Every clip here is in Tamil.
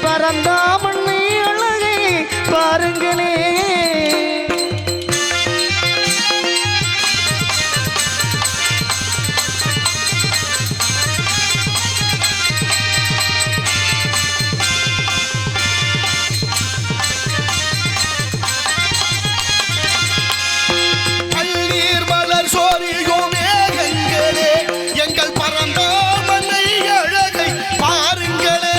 பரந்தாமண்ணை அழகை பாருங்களே. பள்ளீர் மலர் சோரியும் மேகங்களே எங்கள் பரந்தாமண்ணை அழகை பாருங்களே.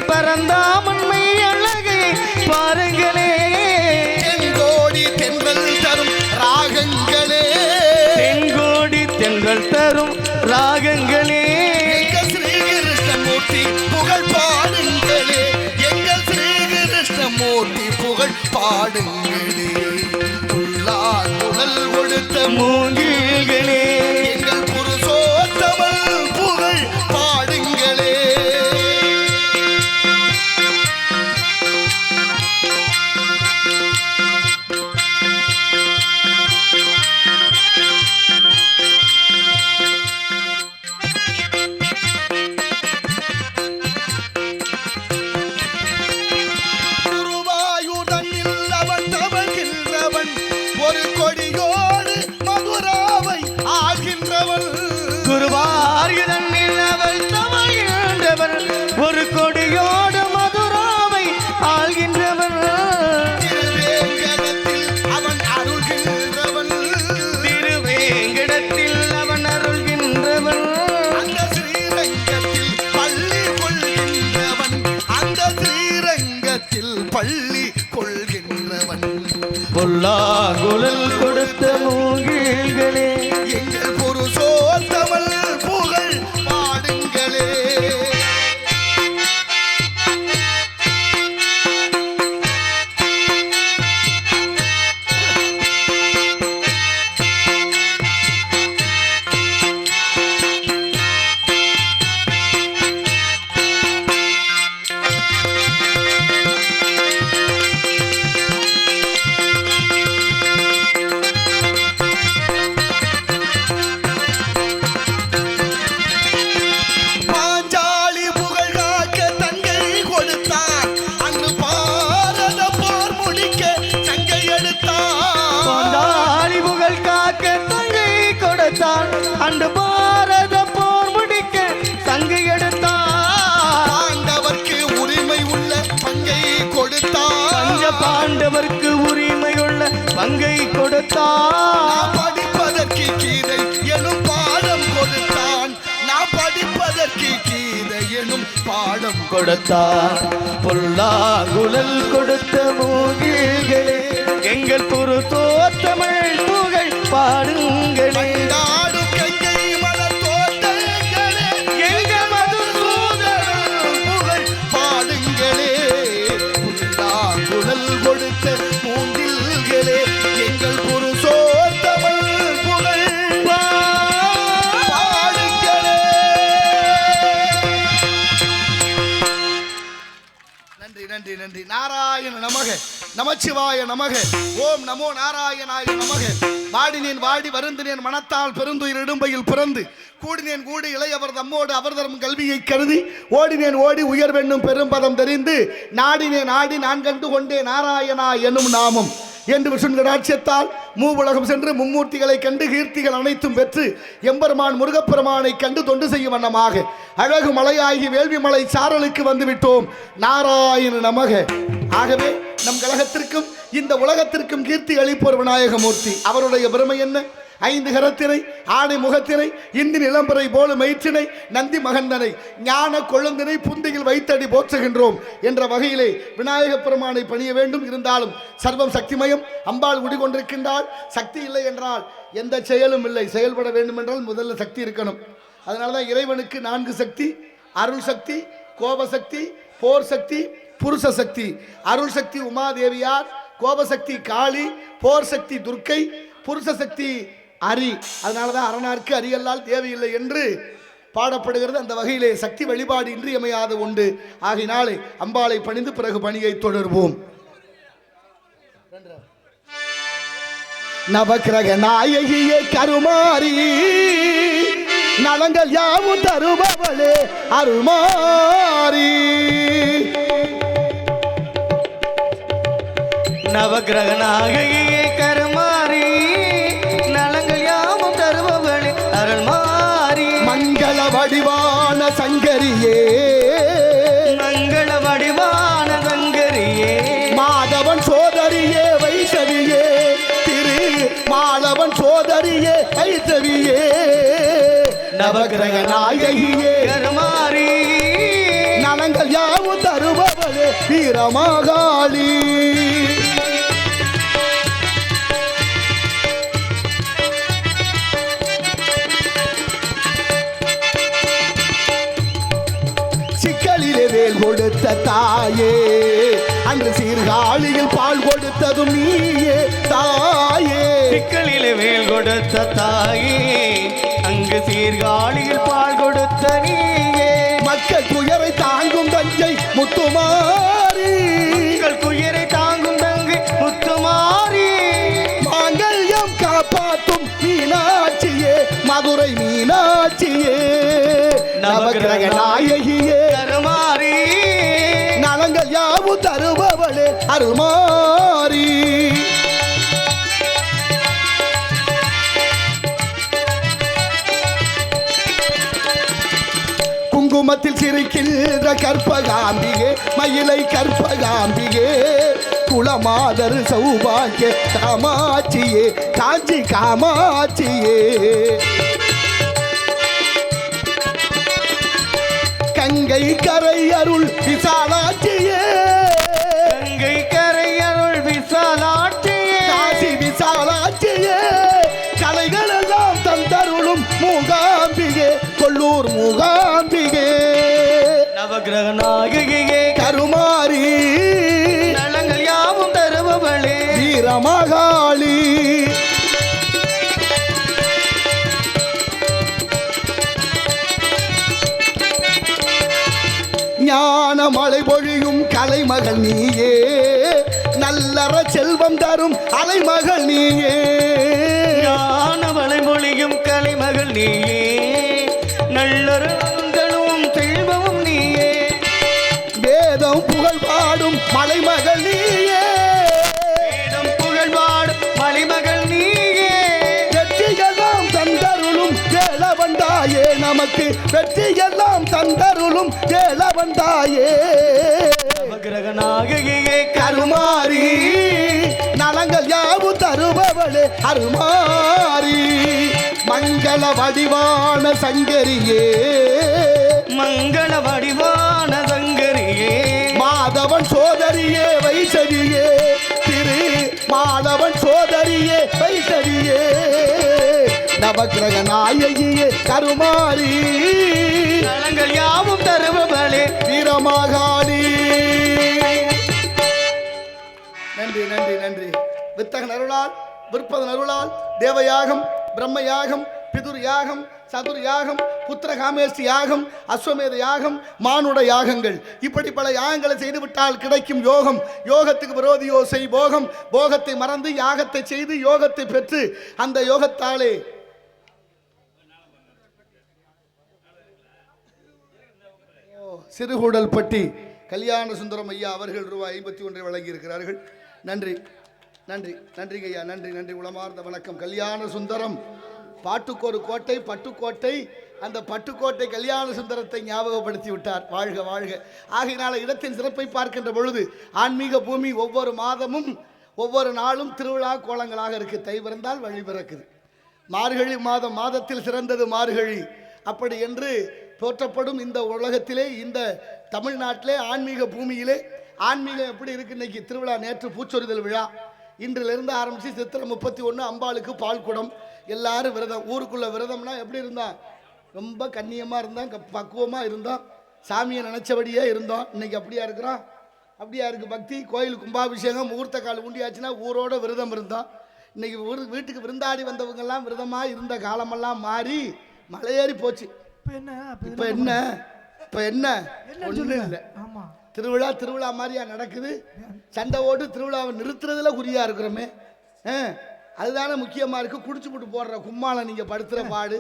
பரந்தாமண்ணை அழகை பாருங்களே. தென்கோடி தென்றல் தரும் ராகங்களே, தென்கோடி தென்றல் தரும் ராகங்களே. எங்கள் ஸ்ரீகிருஷ்ணமூர்த்தி புகழ் பாடுங்களே, எங்கள் ஸ்ரீகிருஷ்ணமூர்த்தி புகழ் பாடுங்களே. உள்ளார் குழல் கொடுத்த மூங்கில்களே, எங்கள் புருஷோத்தமல் புகழ் பாடுங்களே. குருவாயூரனில் அவள் தவழ்கின்றவள், ஒரு கொடியோடு மதுராவை ஆள்கின்றவள். திருவேங்கடத்தில் அவன் அருள்கின்றவன், திருவேங்கடத்தில் அவன் அருள்கின்றவன். அந்த ஸ்ரீரங்கத்தில் பள்ளி கொள்கின்றவன், அந்த ஸ்ரீரங்கத்தில் பள்ளி கொள்கின்றவன். பொல்லா குழல் கொடுத்த மூங்கில்களே, எங்கள் புருஷோத்தமல் புகழ் பாடுங்களே. அன்று பாரத போர் முடிக்க சங்கு எடுத்தார். பாண்டவர்க்கு உரிமை உள்ள பங்கை கொடுத்தார். பஞ்ச பாண்டவர்க்கு உரிமை உள்ள பங்கை கொடுத்தார். படிப்பதற்கு கீதை எனும் பாடம் கொடுத்தான். நான் படிப்பதற்கு கீதை எனும் பாடம் கொடுத்தார். பொல்லா குழல் கொடுத்த மூங்கில்களே, எங்கள் புருஷோத்தமல் புகழ் பாடுங்களே. கொடுத்த மூங்கில்களே, எங்கள் புருஷோத்தமல் புகழ் பாடுங்களே. நன்றி நன்றி நன்றி. நாராயண நமக, நமச்சிவாய நமக, ஓம் நமோ நாராயணாய நமக. வாடினேன் வாடி வருந்தினேன் மனத்தால் பெருந்துயிர் இடும்பையில் பிறந்து, கூடினேன் கூடி இளையவர் தம்மோடு அவர் தரும் கல்வியை கருதி, ஓடினேன் ஓடி உயர்வென்னும் பெரும்பதம் தெரிந்து, நாடினேன் ஆடி நான் கண்டு கொண்டே நாராயணா என்னும் நாமம் என்று விஷ்ணுராட்சியத்தால் மூவுலகம் சென்று மும்மூர்த்திகளை கண்டு கீர்த்திகள் அனைத்தும் பெற்று எம்பெருமான் முருகப்பெருமானை கண்டு தொண்டு செய்யும் வண்ணமாக அழகு மலையாகி வேள்வி மலை சாரலுக்கு வந்து விட்டோம். நாராயண நமக. ஆகவே நம் கழகத்திற்கும் இந்த உலகத்திற்கும் கீர்த்தி அளிப்போர் விநாயகமூர்த்தி. அவருடைய பெருமை என்ன? 5 கரத்தினை, ஆணை முகத்தினை, இந்தின் இளம்பரை போல மயிற்றினை, நந்தி மகந்தனை, ஞான கொழுந்தினை புந்தியில் வைத்தடி போற்றுகின்றோம் என்ற வகையிலே விநாயக பெருமானை பணிய வேண்டும். இருந்தாலும் சர்வம் சக்திமயம், அம்பாள் குடிகொண்டிருக்கின்றாள். சக்தி இல்லை என்றால் எந்த செயலும் இல்லை. செயல்பட வேண்டும் என்றால் முதல்ல சக்தி இருக்கணும். அதனால தான் இறைவனுக்கு 4 சக்தி: அருள் சக்தி, கோபசக்தி, போர் சக்தி, புருஷ சக்தி. அருள் சக்தி உமாதேவியார், கோபசக்தி காளி, போர் சக்தி துர்க்கை, புருஷ சக்தி அரி. அதனாலதான் அரணார்க்கு அரியல்லால் தேவையில்லை என்று பாடப்படுகிறது. அந்த வகையிலே சக்தி வழிபாடு இன்றியமையாத உண்டு. ஆகினாலே அம்பாளை பணிந்து பிறகு பணியை தொடர்வோம். நவக்கிரக நாயகியே கருமாரி, நலங்கள் யாவும் தருபவளே அருமாரி. நவக்கிரக நாயகியே கருமாரி, நலங்கள் யாவும் தருபவளே அருள்மாரி. மங்கள வடிவான சங்கரியே, மங்கள வடிவான சங்கரியே, மாதவன் சோதரியே வைசவியே, திரு மாதவன் சோதரியே வைசவியே, நவக்கிரக நாயகியே கருமாரி, நலங்கள் யாவும் தருபவளே வீரமாகாளி. சிக்கலிலே வேல் கொடுத்த தாயே, அன்று சீர்காழியில் பால் கொடுத்ததும் நீயே தாயே. சிக்கலிலே வேல் கொடுத்த தாயே, அங்கு சீர்காழியில் பால் கொடுத்த நீயே. மக்கள் துயரை தாங்கும் தஞ்சை முத்துமாரி, மக்கள் துயரை தாங்கும் தங்கை முத்துமாரி. மாங்கல்யம் காப்பாற்றும் மீனாட்சியே, மதுரை மீனாட்சியே, நவக்கிரக நாயகியே கருமாரி, நலங்கள் யாவும் தருபவளே அருள்மாரி. குங்குமத்தில் சிரிக்கின்ற கற்பகாம்பிகே, மயிலை கற்பகாம்பிகே, குலமாதர் சௌபாகிய காமாட்சியே, காஞ்சி காமாட்சியே, கங்கை கரை அருள் விசாலாட்சியே, கங்கை கரை அருள் விசாலாட்சியே, காசி விசாலாட்சியே, கலைகள் எல்லாம் தந்தருளும் மூகாம்பிகே, கொல்லூர் மூகாம்பிகே, நவக்கிரக நாயகியே கருமாரி, நலங்கள் யாவும் தருபவளே வீரமகாளி. ஞான மழை பொழியும் கலைமகள் நீயே, நல்லற செல்வம் தரும் அலைமகள் நீயே, ஞானவளை மொழியும் கலைமகள் நீயே, நல்லொருங்களும் செல்வமும் நீயே. வேதம் புகழ் பாடும் மலைமகள் நீயே, வேதம் புகழ் பாடும் மலைமகள் நீயே. வெற்றியெல்லாம் தந்தருளும் வேலவந்தாயே, நமக்கு வெற்றியெல்லாம் தந்தருளும் வேலவந்தாயே, நவக்கிரக நாயகியே கருமாரி, நலங்கள் யாவும் தருபவளே அருமாரி. மங்கள வடிவான சங்கரியே, மங்கள வடிவான சங்கரியே, மாதவன் சோதரியே வைசவியே, திரு மாதவன் சோதரியே வைசவியே, நவக்கிரக நாயகியே கருமாரி, நலங்கள் யாவும் தருபவளே வீரமாகாளி. நன்றி நன்றி நன்றி. வித்தகன் அருளால், விற்பதன் அருளால் தேவயாகம், பிரம்மயாகம், பிதுர் யாகம், சதுர் யாகம், புத்திரகாமேஷ்டி யாகம், அஸ்வமேத யாகம், மானுட யாகங்கள், இப்படி பல யாகங்களை செய்துவிட்டால் கிடைக்கும் யோகம். யோகத்துக்கு விரோதியோ செய் போகம். போகத்தை மறந்து யாகத்தை செய்து யோகத்தை பெற்று அந்த யோகத்தாலே சிறுகூடல்பட்டி கல்யாண சுந்தரம் ஐயா அவர்கள் ரூபாய் 51 வழங்கி இருக்கிறார்கள். நன்றி நன்றி நன்றிங்க ஐயா, நன்றி நன்றி, உளமார்ந்த வணக்கம். கல்யாண சுந்தரம் பாட்டுக்கொரு கோட்டை, பட்டுக்கோட்டை, அந்த பட்டுக்கோட்டை கல்யாண சுந்தரத்தை ஞாபகப்படுத்தி விட்டார். வாழ்க வாழ்க. ஆகையினால இடத்தின் சிறப்பை பார்க்கின்ற பொழுது ஆன்மீக பூமி ஒவ்வொரு மாதமும் ஒவ்வொரு நாளும் திருவிழா கோலங்களாக இருக்குது. தை பிறந்தால் வழி பிறக்குது. மார்கழி மாதத்தில் சிறந்தது மார்கழி. அப்படி என்று போற்றப்படும் இந்த உலகத்திலே, இந்த தமிழ்நாட்டிலே, ஆன்மீக பூமியிலே ஆன்மீகம் எப்படி இருக்கு? இன்னைக்கு திருவிழா, நேற்று பூச்சொரிதல் விழா, இன்றிலிருந்து ஆரம்பித்து சித்திரை 31 அம்பாளுக்கு பால் குடம், எல்லாரும் விரதம். ஊருக்குள்ள விரதம்னா எப்படி இருந்தான்? ரொம்ப கண்ணியமாக இருந்தான், பக்குவமாக இருந்தான், சாமியை நினச்சபடியே இருந்தோம். இன்னைக்கு அப்படியா இருக்கிறோம்? அப்படியா இருக்குது பக்தி? கோயில் கும்பாபிஷேகம் முகூர்த்த கால் உண்டியாச்சுன்னா ஊரோட விரதம் இருந்தான். இன்னைக்கு வீட்டுக்கு விருந்தாடி வந்தவங்க எல்லாம் விரதமா இருந்த காலமெல்லாம் மாறி மலையேறி போச்சு. இப்ப என்ன ஒண்ணும் இல்லை. திருவிழா மாதிரியா நடக்குது? சண்டை ஓட்டு திருவிழாவை நிறுத்துறதுல குறியா இருக்கிறோமே. அதுதானே முக்கியமா இருக்கு. குடிச்சு போட்டு போடுற கும்மாளம் நீங்க படுத்துற பாடு.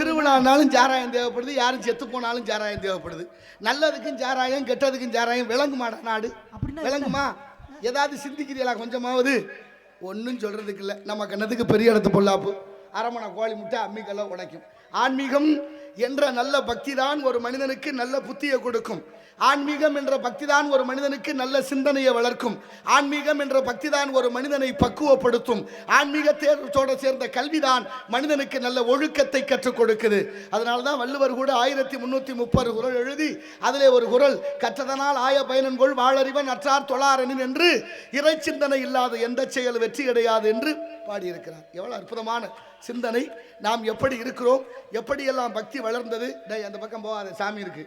திருவிழானாலும் சாராயம் தேவைப்படுது, யாரும் செத்து போனாலும் சாராயம் தேவைப்படுது. நல்லதுக்கும் சாராயம், கெட்டதுக்கும் சாராயம். விளங்குமாடா நாடு? விளங்குமா? ஏதாவது சிந்திக்கிறீங்களா கொஞ்சமாவது? ஒன்றும் சொல்றதுக்கு இல்லை. நம்ம கண்ணத்துக்கு பெரிய இடத்து பொல்லாப்பு. அரமணை கோழி முட்டை அம்மிக்கெல்லாம் உடைக்கும். ஆன்மீகம் என்ற நல்ல பக்தி தான் ஒரு மனிதனுக்கு நல்ல புத்தியை கொடுக்கும். ஆன்மீகம் என்ற பக்தி தான் ஒரு மனிதனுக்கு நல்ல சிந்தனையை வளர்க்கும். ஆன்மீகம் என்ற பக்தி தான் ஒரு மனிதனை பக்குவப்படுத்தும். ஆன்மீகத்தோடு சேர்ந்த கல்விதான் மனிதனுக்கு நல்ல ஒழுக்கத்தை கற்றுக் கொடுக்குது. அதனால தான் வள்ளுவர் கூட 1330 குறள் எழுதி அதிலே ஒரு குறள், கற்றதனால் ஆய பயனன்கொள் வாழறிவன் அற்றார் தொழாரனின் என்று இறை சிந்தனை இல்லாத எந்த செயல் வெற்றி கிடையாது என்று பாடியிருக்கிறார். எவ்வளவு அற்புதமான சிந்தனை! நாம் எப்படி இருக்கிறோம், எப்படியெல்லாம் பக்தி வளர்ந்தது. டேய் அந்த பக்கம் போகாத, சாமி இருக்கு.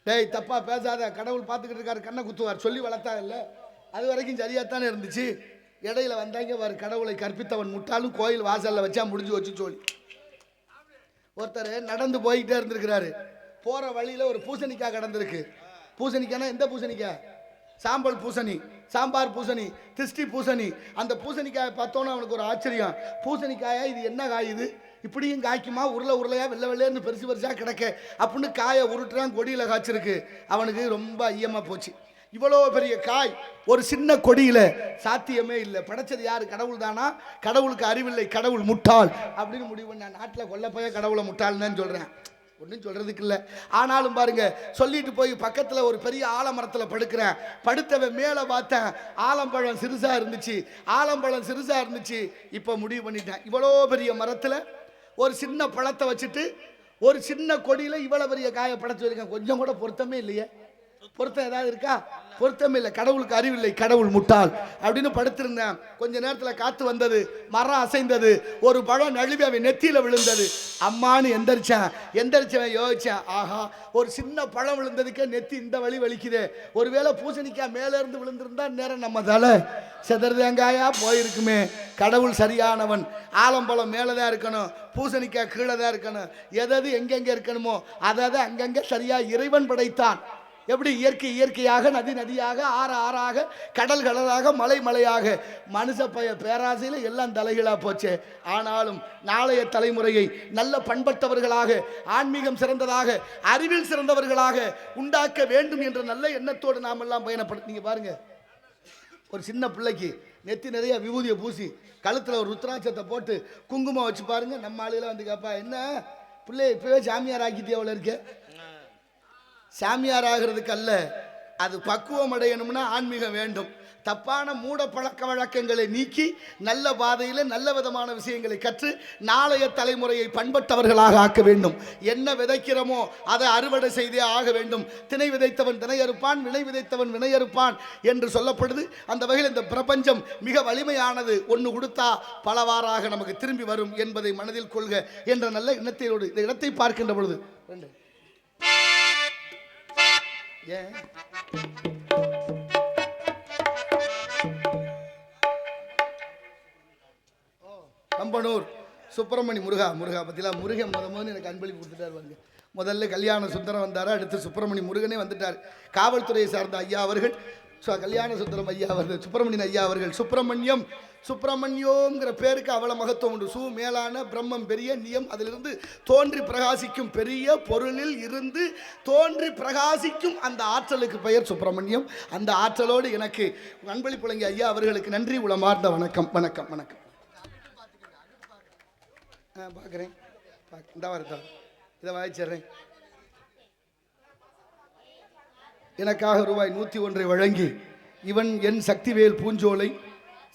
டேய் தப்பா பேசாத, கடவுள் பார்த்துக்கிட்டு இருக்காரு, கண்ணை குத்துவார். சொல்லி வளர்த்தா இல்லை, அது வரைக்கும் சரியாத்தானே இருந்துச்சு. இடையில வந்தாங்க வார், கடவுளை கற்பித்தவன் முட்டாலும் கோயில் வாசல்ல வச்சா முடிஞ்சு வச்சு சொல்லி. ஒருத்தர் நடந்து போய்கிட்டே இருந்திருக்கிறாரு. போற வழியில ஒரு பூசணிக்காய் கடந்திருக்கு. பூசணிக்காய்னா எந்த பூசணிக்காய்? சாம்பல் பூசணி, சாம்பார் பூசணி, திஷ்டி பூசணி. அந்த பூசணிக்காயை பார்த்தோன்னு அவனுக்கு ஒரு ஆச்சரியம். பூசணிக்காயா இது என்ன காய் இது? இப்படியும் காய்க்குமா? உருளையா வெள்ளை வெள்ளைன்னு பெருசா கிடக்க அப்படின்னு காயை உருட்டுறான். கொடியில் காய்ச்சிருக்கு. அவனுக்கு ரொம்ப ஐயமா போச்சு. இவ்வளோ பெரிய காய் ஒரு சின்ன கொடியில சாத்தியமே இல்லை. படைச்சது யாரு? கடவுள் தானா? கடவுளுக்கு அறிவில்லை, கடவுள் முட்டாள் அப்படின்னு முடிவு பண்ண. நாட்டில் கொல்லப்போய கடவுளை முட்டாள்னு தான் சொல்றேன், ஒன்றும் சொல்றதுக்கு இல்லை. ஆனாலும் பாருங்க, சொல்லிட்டு போய் பக்கத்தில் ஒரு பெரிய ஆலமரத்தில் படுக்கிறேன். படுத்தவன் மேலே பார்த்தேன், ஆலம்பழம் சிறுசா இருந்துச்சு. இப்போ முடிவு பண்ணிட்டேன், இவ்வளோ பெரிய மரத்தில் ஒரு சின்ன பழத்தை வச்சுட்டு ஒரு சின்ன கொடியில் இவ்வளோ பெரிய காயை படைச்சு வச்சிருக்கேன். கொஞ்சம் கூட பொருத்தமே இல்லையே. பொருத்தம் ஏதாவது இருக்கா? பொருத்தம் இல்லை. கடவுளுக்கு அறிவில்லை, கடவுள் முட்டாள் அப்படின்னு படுத்திருந்தேன். கொஞ்ச நேரத்தில் காத்து வந்தது, மரம் அசைந்தது, ஒரு பழம் நழுவி அவன் நெத்தியில விழுந்தது. அம்மானு எந்திரிச்சவன் யோசிச்சேன், ஆஹா ஒரு சின்ன பழம் விழுந்ததுக்கே நெத்தி இந்த வழி வலிக்குதே. ஒருவேளை பூசணிக்காய் மேல இருந்து விழுந்திருந்தா நேரம் நம்ம தலை செதறதேங்காயா போயிருக்குமே. கடவுள் சரியானவன். ஆலம்பழம் மேலதான் இருக்கணும், பூசணிக்காய் கீழே தான் இருக்கணும். எதாவது எங்கெங்க இருக்கணுமோ அதை அங்கங்க சரியா இறைவன் படைத்தான். எப்படி இயற்கையாக, நதி நதியாக, ஆறாக, கடல் கடலாக, மலை மலையாக. மனுஷ பேராசையில் எல்லாம் தலைகளாக போச்சே. ஆனாலும் நாளைய தலைமுறையை நல்ல பண்பட்டவர்களாக, ஆன்மீகம் சிறந்ததாக, அறிவில் சிறந்தவர்களாக உண்டாக்க வேண்டும் என்ற நல்ல எண்ணத்தோடு நாம் எல்லாம் பயணப்படும். நீங்க பாருங்க, ஒரு சின்ன பிள்ளைக்கு நெத்தி நிறைய விபூதியை பூசி கழுத்தில் ஒரு ருத்ராட்சத்தை போட்டு குங்குமம் வச்சு பாருங்க. நம்ம ஆளுகளை வந்து கேட்பா, என்ன பிள்ளை இப்பவே சாமியார் ஆக்கிட்டே அவ்வளோ இருக்கு. சாமியார் ஆகிறதுக்கு அல்ல, அது பக்குவம் அடையணும்னா ஆன்மீகம் வேண்டும். தப்பான மூட பழக்க வழக்கங்களை நீக்கி நல்ல பாதையில் நல்ல விதமான விஷயங்களை கற்று நாளைய தலைமுறையை பண்பட்டவர்களாக ஆக்க வேண்டும். என்ன விதைக்கிறோமோ அதை அறுவடை செய்தே ஆக வேண்டும். திணை விதைத்தவன் திணை அறுப்பான், வினை விதைத்தவன் வினை அறுப்பான் என்று சொல்லப்படுது. அந்த வகையில் இந்த பிரபஞ்சம் மிக வலிமையானது. ஒன்று கொடுத்தா பலவாறாக நமக்கு திரும்பி வரும் என்பதை மனதில் கொள்க என்ற நல்ல எண்ணத்தோடு இந்த இடத்தை பார்க்கின்ற பொழுது கம்பனூர் சுப்பிரமணி முருகா பத்திலா முருகன் முதல்ல எனக்கு அன்பளிப்பு கொடுத்துட்டார். முதல்ல கல்யாண சுந்தரம் வந்தார், அடுத்து சுப்பிரமணி முருகனே வந்துட்டார். காவல்துறையை சார்ந்த ஐயா அவர்கள், கல்யாண சுந்தரம் ஐயா அவர்கள், சுப்பிரமணியன் ஐயா அவர்கள். சுப்பிரமணியோங்கிற பேருக்கு அவ்வளோ மகத்துவம் உண்டு. சு மேலான பிரம்மம் பெரிய நியம், அதிலிருந்து தோன்றி பிரகாசிக்கும் பெரிய பொருளில் இருந்து தோன்றி பிரகாசிக்கும் அந்த ஆற்றலுக்கு பெயர் சுப்பிரமணியம். அந்த ஆற்றலோடு எனக்கு அன்பளிப்புலங்க ஐயா அவர்களுக்கு நன்றி உளமார்ந்த வணக்கம். பார்க்குறேன், இந்த வாரத்தான் இதை வாய்ச்சிட்றேன். எனக்காக ரூபாய் 101 வழங்கி இவன் என் சக்திவேல் பூஞ்சோலை,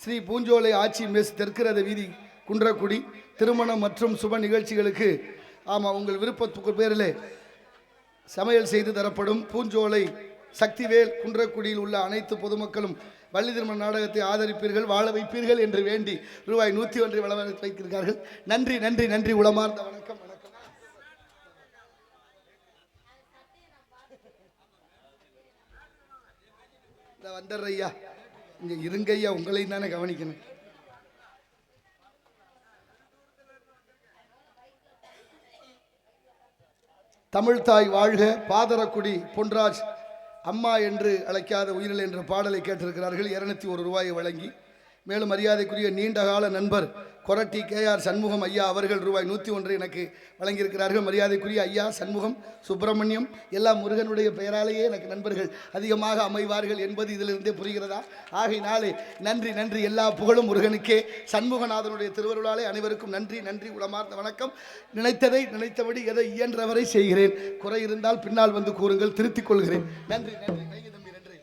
ஸ்ரீ பூஞ்சோலை ஆட்சி மெஸ், தெற்கிரத வீதி, குன்றக்குடி, திருமணம் மற்றும் சுப நிகழ்ச்சிகளுக்கு உங்கள் விருப்பத்துக்கு பேரிலே சமையல் செய்து தரப்படும் பூஞ்சோலை சக்திவேல் குன்றக்குடியில் உள்ள அனைத்து பொதுமக்களும் வள்ளி திருமண நாடகத்தை ஆதரிப்பீர்கள், வாழ வைப்பீர்கள் என்று வேண்டி ரூபாய் 101 வளர வைத்திருக்கிறார்கள். நன்றி உளமார்ந்த வணக்கம். வந்துடுற ஐயா, இங்கே இருங்க ஐயா, உங்களையும் தானே கவனிக்கணும். தமிழ்தாய் வாழ்க, பாதரக்குடி பொன்ராஜ் அம்மா என்று அழைக்காத உயிரில் என்ற பாடலை கேட்டிருக்கிறார்கள். 201 ரூபாயை வழங்கி, மேலும் மரியாதைக்குரிய நீண்டகால நண்பர் கொரட்டி KR சண்முகம் ஐயா அவர்கள் ரூபாய் 101 எனக்கு வழங்கியிருக்கிறார்கள். மரியாதைக்குரிய ஐயா சண்முகம், சுப்பிரமணியம் எல்லாம் முருகனுடைய பெயராலேயே எனக்கு நண்பர்கள் அதிகமாக அமைவார்கள் என்பது இதிலிருந்தே புரிகிறதா? ஆகையினாலே நன்றி நன்றி, எல்லா புகழும் முருகனுக்கே. சண்முகநாதனுடைய திருவருளாலே அனைவருக்கும் நன்றி நன்றி, உளமார்ந்த வணக்கம். நினைத்ததை நினைத்தபடி எதை இயன்றவரை செய்கிறேன். குறை இருந்தால் பின்னால் வந்து கூறுங்கள், திருத்திக் கொள்கிறேன். நன்றி நன்றி, நன்றி தம்பி, நன்றி.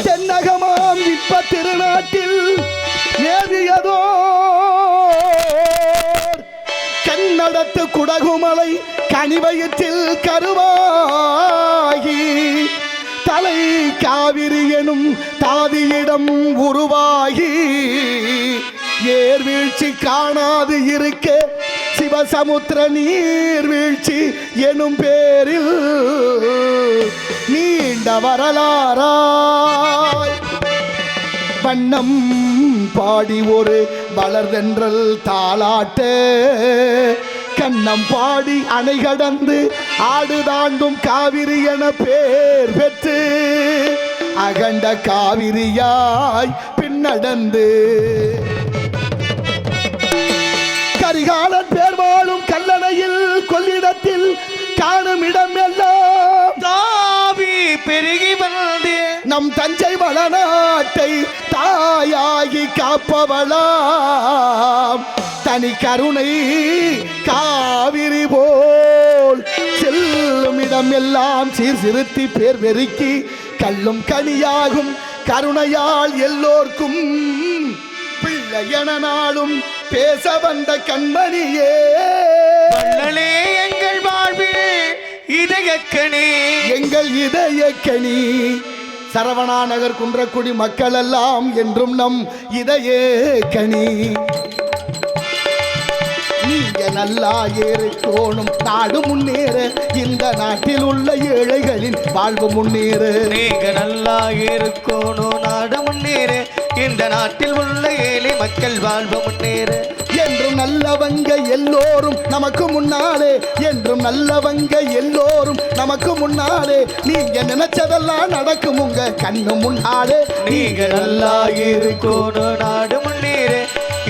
தென்னகமாம் இப்ப திருநாட்டில் ஏவியதோ கண்ணடத்து குடகுமலை கனிவயிற்றில் கருவாகி தலை காவிரி எனும் தாதியிடம் உருவாகி ஏர்வீழ்ச்சி காணாது இருக்க சிவசமுத்திர நீர்வீழ்ச்சி எனும் பேரில் நீண்ட வரலாறாய் வண்ணம் பாடி ஒரு வளர்தென்றல் தாளாட்ட கண்ணம் பாடி அணை கடந்து ஆடு தாண்டும் காவிரி என பேர் பெற்று அகண்ட காவிரியாய் பின்னடந்து கரிகாலன் பேர் வாழும் கல்லணையில் கொள்ளிடத்தில் காணும் இடம் எல்லாம் தாவி பெருகி வந்து நம் தஞ்சை வளநாட்டை தாயாகி காப்பவளாம் தனி கருணை காவிரி போல் செல்லும் இடம் எல்லாம் சீர்சிறுத்தி பேர் வெறுக்கி கல்லும் கனியாகும் கருணையால் எல்லோர்க்கும் பிள்ளை என நாளும் பேச வந்த கண்மணியே வள்ளலே எங்கள் வாழ்வில் இதயக்கணி, எங்கள் இதயக்கணி. சரவணா நகர் குன்றக்குடி மக்கள் எல்லாம் என்றும் நம் இதயக்கணி. நீங்க நல்லா இருக்கணும், நாடு முன்னேற, இந்த நாட்டில் உள்ள ஏழைகளின் வாழ்வு முன்னேற. நீங்க நல்லா இருக்கணும், நாடு முன்னேற, இந்த நாட்டில் உள்ள ஏழை மக்கள் வாழ்வு முன்னேற. என்றும் நல்லவங்க எல்லோரும் நமக்கு முன்னாலே, என்றும் நல்லவங்க எல்லோரும் நமக்கு முன்னாலே. நீங்க நினைச்சதெல்லாம் நடக்கும் உங்க கண்ணு முன்னாலே. நீங்க நல்லா இருக்கணும், நாடு முன்னேற,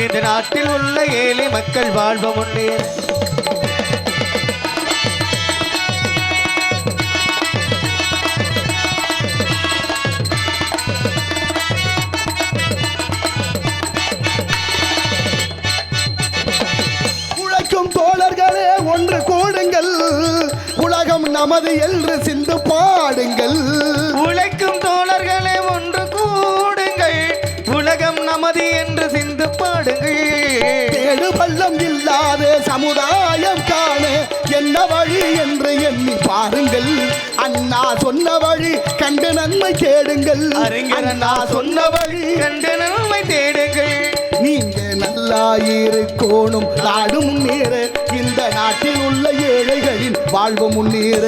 இந்த நாட்டில் உள்ள ஏழை மக்கள் வாழ்வு முன்னேற. தோழர்களே ஒன்று கூடுங்கள், உலகம் நமது என்று சிந்து பாடுங்கள். உழைக்கும் தோழர்களே ஒன்று கூடுங்கள், உலகம் நமது என்று சிந்து பாடுங்கள். தேடு பள்ளம் இல்லாத சமுதாயம் காண என்ன வழி என்று எண்ணி பாருங்கள். அண்ணா சொன்ன வழி கண்டு நன்மை தேடுங்கள். அறிஞர் அண்ணா சொன்ன வழி கண்டு நன்மை தேடுங்கள். நீங்க நல்லா இருக்கணும், நாடு முன்னேற, இந்த நாட்டில் உள்ள ஏழைகளின் வாழ்வு முன்னேற.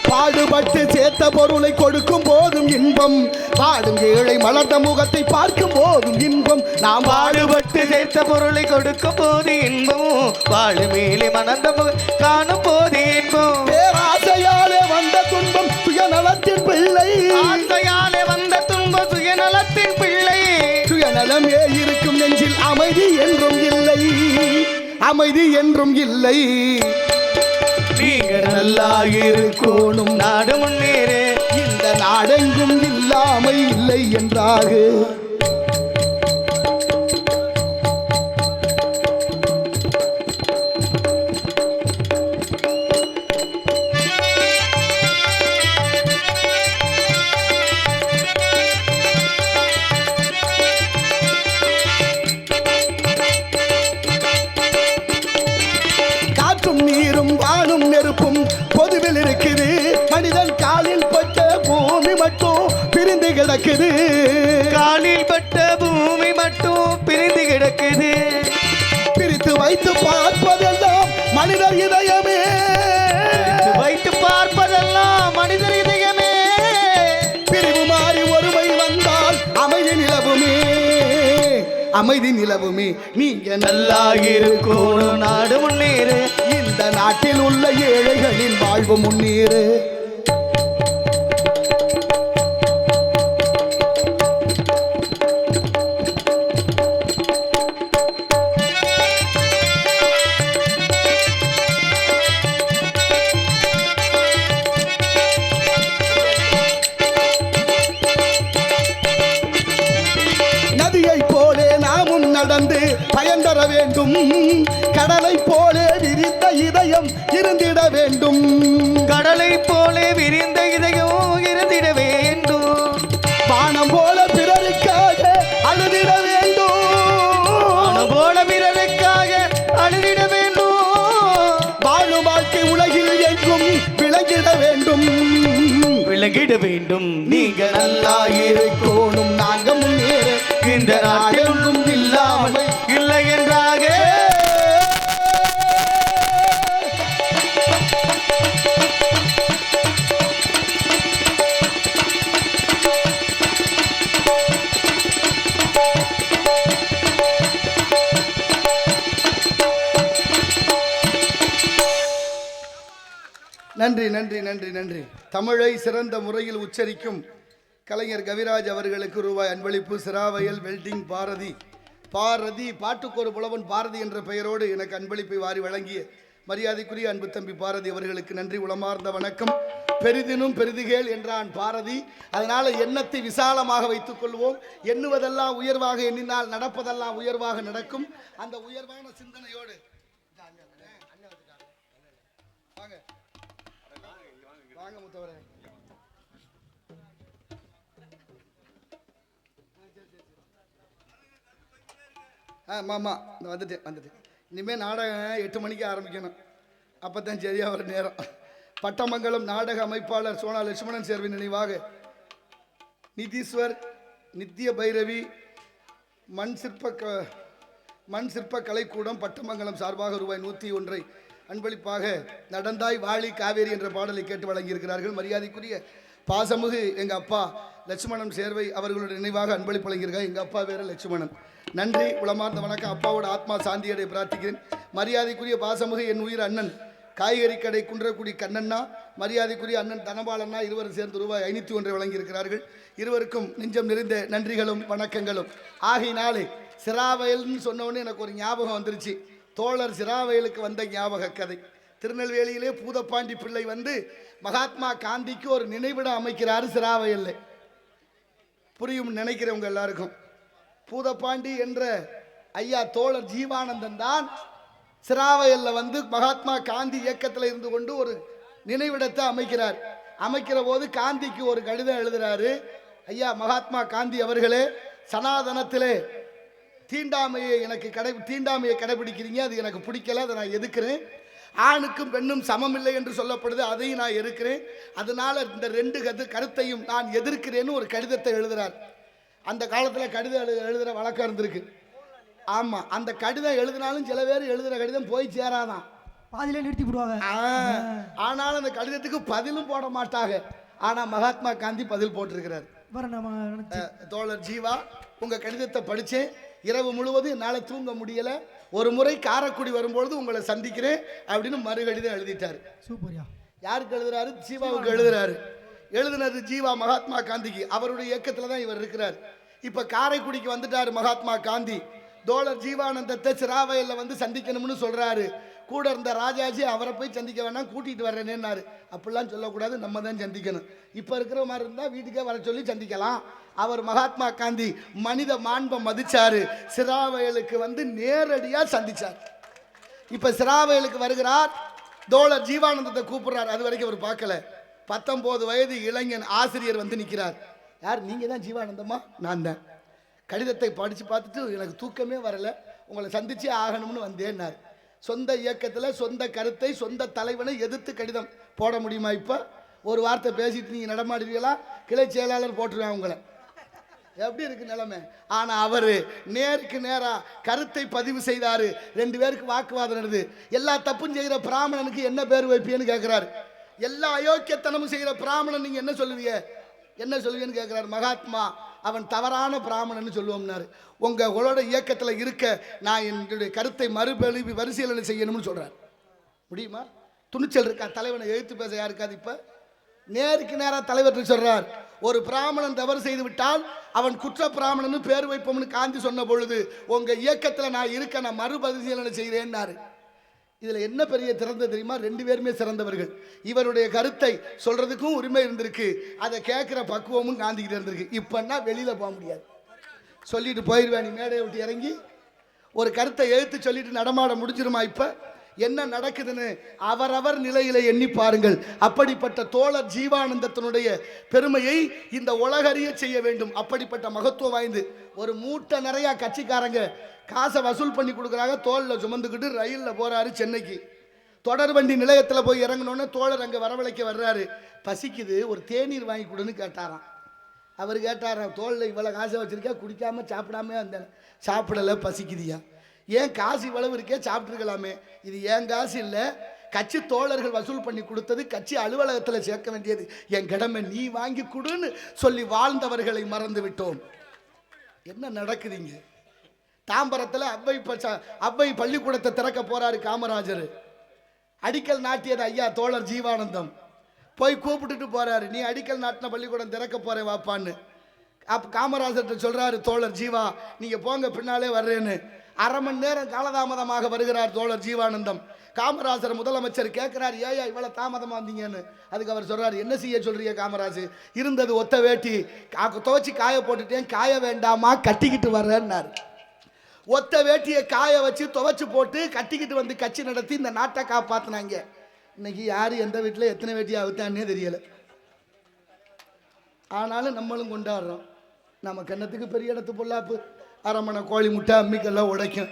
பாடுபட்டு சேர்த்த பொருளை கொடுக்கும் போதும் இன்பம், பாடும் ஏழை மலர்ந்த முகத்தை பார்க்கும் போதும் இன்பம். நாம் பாடுபட்டு சேர்த்த பொருளை கொடுக்கும் போது இன்பம், வாழு மேலே மணந்த காணும் போது இன்பம். பேராசையாலே வந்த துன்பம் சுயநலத்தின் பிள்ளை, ஆசையாலே வந்த துன்பம் சுயநலத்தின் பிள்ளை. சுயநலமே இருக்கும் நெஞ்சில் அமைதி என்றும் இல்லை, அமைதி என்றும் இல்லை. நீங்க நல்லா இருக்கணும், நாடு முன்னேற, இந்த நாடெங்கும் இல்லாமை இல்லை என்றாக. காற்றும் நீரும் வானும் நெருப்பும் பொதுவில் இருக்குது, மனிதன் காலில் பட்ட பூமி மட்டும் பிரிந்து கிடக்குது. காலில் பட்ட பூமி மட்டும் பிரிந்து கிடக்குது. பிரித்து வைத்து பார்ப்பதெல்லாம் மனிதர் இதயமே, அமைதி நிலவுமே. நீங்க நல்லா இருக்கணும் நாடு முன்னேறு, இந்த நாட்டில் உள்ள ஏழைகளின் வாழ்வு முன்னேறு. நடந்து பயன் தர வேண்டும். கடலை போலே விரிந்த இதயம் இருந்திட வேண்டும். கடலை போலே விரிந்த இதயம் இருந்திட வேண்டும். வானம் போல பிறருக்காக அழுதிட வேண்டும். வானம் போல பிறருக்காக அழுதிட வேண்டும். வாழும் வாழ்க்கை உலகில் எங்கும் விளங்கிட வேண்டும். விளங்கிட வேண்டும். நீங்க நல்லா இருக்கணும் நாங்க முன்னேற இந்த நாட்டிலும் இல்லாமல் இல்லை என்றாக. நன்றி நன்றி நன்றி நன்றி. தமிழை சிறந்த முறையில் உச்சரிக்கும் கலைஞர் கவிராஜ் அவர்களுக்கு ரூபாய் அன்பளிப்பு. சிராவயல் வெல்டிங் பாரதி. பாரதி பாட்டுக்கொரு புலவன் பாரதி என்ற பெயரோடு எனக்கு அன்பளிப்பை வாரி வழங்கிய மரியாதைக்குரிய அன்பு தம்பி பாரதி அவர்களுக்கு நன்றி, உளமார்ந்த வணக்கம். பெரிதினும் பெரிதுகேள் என்றான் பாரதி. அதனால எண்ணத்தை விசாலமாக வைத்துக் கொள்வோம். எண்ணுவதெல்லாம் உயர்வாக எண்ணினால் நடப்பதெல்லாம் உயர்வாக நடக்கும். அந்த உயர்வான சிந்தனையோடு வாங்க வாங்க முத்தவரே. மாமா வந்துட்டேன். இனிமேல் நாடகம் 8 மணிக்கு ஆரம்பிக்கணும். அப்போ தான் சரியாக ஒரு நேரம். பட்டமங்கலம் நாடக அமைப்பாளர் சோனா லட்சுமணன் சேர்வின் நினைவாக நிதீஸ்வர் நித்திய பைரவி மண் சிற்ப கலைக்கூடம் பட்டமங்கலம் சார்பாக ரூபாய் 101 அன்பளிப்பாக நடந்தாய் வாழி காவேரி என்ற பாடலை கேட்டு வழங்கியிருக்கிறார்கள். மரியாதைக்குரிய பாசமுகு எங்கள் அப்பா லட்சுமணன் சேர்வை அவர்களுடைய நினைவாக அன்பளிப்பு வழங்கியிருக்காங்க. எங்கள் அப்பா வேற லட்சுமணன். நன்றி, உளமார்ந்த வணக்கம். அப்பாவோட ஆத்மா சாந்தியடைய பிரார்த்திக்கிறேன். மரியாதைக்குரிய பாசமுகு என் உயிர் அண்ணன் காய்கறி கடை குன்றக்குடி கண்ணண்ணா, மரியாதைக்குரிய அண்ணன் தனபாலண்ணா இருவரும் சேர்ந்து ரூபாய் 501 வழங்கியிருக்கிறார்கள். இருவருக்கும் நெஞ்சம் நிறைந்த நன்றிகளும் வணக்கங்களும். ஆகையினாலே சிராவயல்னு சொன்னோடனே எனக்கு ஒரு ஞாபகம் வந்துருச்சு. தோழர் சிராவயலுக்கு வந்த ஞாபக கதை. திருநெல்வேலியிலே பூதப்பாண்டி பிள்ளை வந்து மகாத்மா காந்திக்கு ஒரு நினைவிடம் அமைக்கிறாரு சிராவயல்ல. புரியும் நினைக்கிறவங்க எல்லாருக்கும். பூதப்பாண்டி என்ற ஐயா தோழர் ஜீவானந்தன் தான் சிராவயல்ல வந்து மகாத்மா காந்தி இயக்கத்தில் இருந்து கொண்டு ஒரு நினைவிடத்தை அமைக்கிறார். அமைக்கிற போது காந்திக்கு ஒரு கடிதம் எழுதுறாரு. ஐயா மகாத்மா காந்தி அவர்களே, சனாதனத்திலே தீண்டாமையை கடைபிடிக்கிறீங்க, அது எனக்கு பிடிக்கல, அதை நான் எதுக்குறேன். ஆணுக்கும் பெண்ணும் சமம் இல்லை என்று சொல்லப்படுது, அதையும் நான் எதிர்க்கிறேன். அதனால இந்த 2 கருத்தையும் நான் எதிர்க்கிறேன்னு ஒரு கடிதத்தை எழுதுறார். அந்த காலத்தில் கடிதம் எழுதுகிற வழக்கம் இருந்திருக்கு. ஆமாம், அந்த கடிதம் எழுதினாலும் சில பேர் எழுதுகிற கடிதம் போய் சேராதான், பாதியில நிறுத்தி விடுவாங்க. ஆனாலும் அந்த கடிதத்துக்கு பதிலும் போட மாட்டாங்க. ஆனால் மகாத்மா காந்தி பதில் போட்டிருக்கிறார். தோழர் ஜீவா, உங்கள் கடிதத்தை படித்தேன், இரவு முழுவதும் என்னால் தூங்க முடியலை, ஒரு முறை காரைக்குடி வரும்பொழுது உங்களை சந்திக்கிறேன் அப்படின்னு மறுகடிதம் எழுதிட்டார். சூப்பர்யா. யாருக்கு எழுதுறாரு? ஜீவாவுக்கு எழுதுறாரு. எழுதுனது ஜீவா மகாத்மா காந்திக்கு. அவருடைய இயக்கத்தில் தான் இவர் இருக்கிறார். இப்போ காரைக்குடிக்கு வந்துட்டார் மகாத்மா காந்தி. தோழர் ஜீவானந்தத்தை சிராவயல்ல வந்து சந்திக்கணும்னு சொல்றாரு. கூட இருந்த ராஜாஜி அவரை போய் சந்திக்க வேணாம், கூட்டிகிட்டு வர்றேன்னாரு. அப்படிலாம் சொல்லக்கூடாது, நம்ம தான் சந்திக்கணும். இப்போ இருக்கிற மாதிரி இருந்தால் வீட்டுக்கே வர சொல்லி சந்திக்கலாம். அவர் மகாத்மா காந்தி மனித மாண்பை மதிச்சாரு. சிராவயலுக்கு வந்து நேரடியாக சந்திச்சார். இப்போ சிராவயலுக்கு வருகிறார். தோழர் ஜீவானந்தத்தை கூப்பிடுறார். அது வரைக்கும் அவர் பார்க்கல. 19 வயது இளைஞன் ஆசிரியர் வந்து நிற்கிறார். யார்? நீங்கள் தான் ஜீவானந்தமா? நான் தான். கடிதத்தை படித்து பார்த்துட்டு எனக்கு தூக்கமே வரலை, உங்களை சந்திச்சே ஆகணும்னு வந்தேன்னார். சொந்த இயக்கத்தில் சொந்த கருத்தை சொந்த தலைவனை எதிர்த்து கடிதம் போட முடியுமா? இப்போ ஒரு வார்த்தை பேசிட்டு நீங்கள் நடமாடுவீங்களா? கிளை செயலாளர் போட்டுருவேன் உங்களை. எப்படி இருக்கு நிலைமை? ஆனால் அவர் நேருக்கு நேராக கருத்தை பதிவு செய்தார். 2 பேருக்கு வாக்குவாதம் நடந்தது. எல்லா தப்பும் செய்கிற பிராமணனுக்கு என்ன பேர் வைப்பேன்னு கேட்குறாரு. எல்லா அயோக்கியத்தனமும் செய்கிற பிராமணன் நீங்கள் என்ன சொல்லுவீங்க? என்ன சொல்லுவீங்கன்னு கேட்குறாரு. மகாத்மா அவன் தவறான பிராமணன்னு சொல்லுவோம்னாரு. உங்களோட இயக்கத்தில் இருக்க நான் என்னுடைய கருத்தை பரிசீலனை செய்யணும்னு சொல்கிறார். முடியுமா? துணிச்சல் இருக்கா? தலைவனை எழுத்து பேச யாருக்காது? இப்போ நேருக்கு நேராக தலைவர் சொல்றார், ஒரு பிராமணன் தவறு செய்து விட்டால் அவன் குற்ற பிராமணன் பேர் வைப்போம்னு காந்தி சொன்ன பொழுது உங்க இயக்கத்தில் நான் இருக்க நான் மறுபரிசீலனை செய்கிறேன்னாரு. இதில் என்ன பெரிய திறந்த தெரியுமா? 2 பேருமே சிறந்தவர்கள். இவருடைய கருத்தை சொல்றதுக்கும் உரிமை இருந்திருக்கு, அதை கேட்குற பக்குவமும் காந்திக்கிட்ட இருந்திருக்கு. இப்பன்னா வெளியில் போக முடியாது, சொல்லிட்டு போயிடுவேன். நீ மேடையை விட்டு இறங்கி ஒரு கருத்தை எழுத்து சொல்லிட்டு நடமாட முடிஞ்சிருமா? இப்போ என்ன நடக்குதுன்னு அவரவர் நிலையில எண்ணி பாருங்கள். அப்படிப்பட்ட தோழர் ஜீவானந்தத்தினுடைய பெருமையை இந்த உலகறிய செய்ய வேண்டும். அப்படிப்பட்ட மகத்துவம் வாய்ந்து ஒரு மூட்டை நிறைய கட்சிக்காரங்க காசை வசூல் பண்ணி கொடுக்குறாங்க. தோளில் சுமந்துக்கிட்டு ரயிலில் போறாரு சென்னைக்கு. தொடர் வண்டி நிலையத்தில் போய் இறங்கினோன்னே தோழர் அங்கே வரவழைக்க வர்றாரு. பசிக்குது, ஒரு தேநீர் வாங்கி கொடுன்னு கேட்டாராம். அவர் கேட்டாராம், தோளில் இவ்வளோ காசை வச்சிருக்கா, குடிக்காம சாப்பிடாம அந்த சாப்பிடலை, பசிக்குதியா? ஏன் காசு இவ்வளவு இருக்கே, சாப்பிட்டுருக்கலாமே. இது ஏன் காசு இல்லை, கட்சி தோழர்கள் வசூல் பண்ணி கொடுத்தது, கட்சி அலுவலகத்தில் சேர்க்க வேண்டியது என் கடமை, நீ வாங்கி கொடுன்னு சொல்லி வாழ்ந்தவர்களை மறந்து விட்டோம். என்ன நடக்குதுங்க? தாம்பரத்தில் அவ்வை பள்ளிக்கூடத்தை திறக்க போறாரு காமராஜர். அடிக்கல் நாட்டியது ஐயா தோழர் ஜீவானந்தம். போய் கூப்பிட்டுட்டு போறாரு, நீ அடிக்கல் நாட்டின பள்ளிக்கூடம் திறக்க போறேன் வாப்பான்னு. காமராஜர்கிட்ட சொல்றாரு தோழர் ஜீவா, நீங்க போங்க பின்னாலே வர்றேன்னு. அரை மணி நேரம் காலதாமதமாக வருகிறார் தோழர் ஜீவானந்தம். காமராஜர் முதலமைச்சர் கேட்கிறார், ஏயா இவ்வளவு தாமதமா வந்தீங்கன்னு. அதுக்கு அவர் சொல்றாரு, என்ன செய்ய சொல்றீங்க காமராஜ்? இருந்தது ஒத்த வேட்டி, துவச்சி காய போட்டுட்டேன், காய வேண்டாமா கட்டிக்கிட்டு வர்றேன்னாரு. ஒத்த வேட்டியை காய வச்சு துவச்சு போட்டு கட்டிக்கிட்டு வந்து கட்சி நடத்தி இந்த நாட்டை காப்பாத்தினாங்க. இன்னைக்கு யாரு எந்த வீட்டில் எத்தனை வேட்டியை அவுத்தான்னே தெரியல. ஆனாலும் நம்மளும் கொண்டாடுறோம். நம்ம கண்ணத்துக்கு பெரிய இடத்து பொல்லாப்பு, அரமனை கோழி முட்டை அம்மிக்கெல்லாம் உடைக்கும்.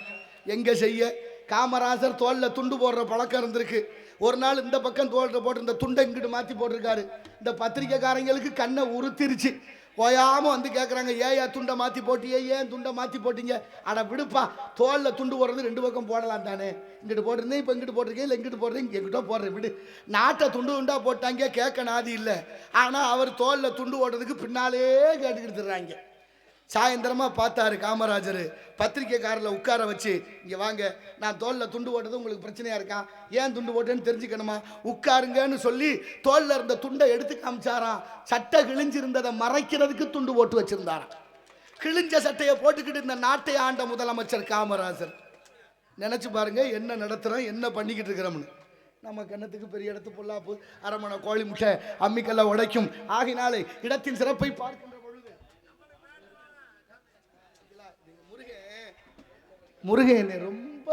எங்கே செய்ய? காமராஜர் தோளில் துண்டு போடுற பழக்கம் இருந்திருக்கு. ஒரு நாள் இந்த பக்கம் தோல்ல போட்டு இந்த துண்டை இங்கிட்டு மாற்றி போட்டிருக்காரு. இந்த பத்திரிக்கைக்காரங்களுக்கு கண்ணை உறுத்திருச்சு. ஓயாமல் வந்து கேட்குறாங்க, ஏயா துண்டை மாற்றி போட்டியே, ஏன் துண்டை மாற்றி போட்டீங்க? அட விடுப்பா, தோளில் துண்டு போடுறது 2 பக்கம் போடலாம் தானே. இங்கிட்டு போட்டிருந்தேன், இப்போ இங்கிட்டு போட்டிருக்கேன், இல்லை இங்கிட்டு போடுறேன், எங்கிட்ட போடுறேன், விடு. நாட்டை துண்டு துண்டா போட்டாங்க, கேட்க நாதி இல்லை. ஆனால் அவர் தோளில் துண்டு ஓடுறதுக்கு பின்னாலே கேட்டுக்கிட்டுறாங்க. சாயந்தரமா பார்த்தாரு காமராஜர், பத்திரிக்கைக்காரில் உட்கார வச்சு, இங்கே வாங்க, நான் தோளில் துண்டு போட்டது உங்களுக்கு பிரச்சனையா இருக்கா? ஏன் துண்டு போட்டேன்னு தெரிஞ்சுக்கணுமா? உட்காருங்கன்னு சொல்லி தோளில் இருந்த துண்டை எடுத்து காமிச்சாராம். சட்டை கிழிஞ்சிருந்ததை மறைக்கிறதுக்கு துண்டு போட்டு வச்சிருந்தாராம். கிழிஞ்ச சட்டையை போட்டுக்கிட்டு இந்த நாட்டை ஆண்ட முதலமைச்சர் காமராஜர். நினைச்சு பாருங்க என்ன நடத்துறோம், என்ன பண்ணிக்கிட்டு இருக்கிறோம்னு. நம்ம கண்ணத்துக்கு பெரிய இடத்து பொல்லாப்பு, அரமனை கோழி முட்டை அம்மிக்கெல்லாம் உடைக்கும். ஆகினாலே இடத்தின் சிறப்பை பார்க்கின்ற முருகன் ரொம்ப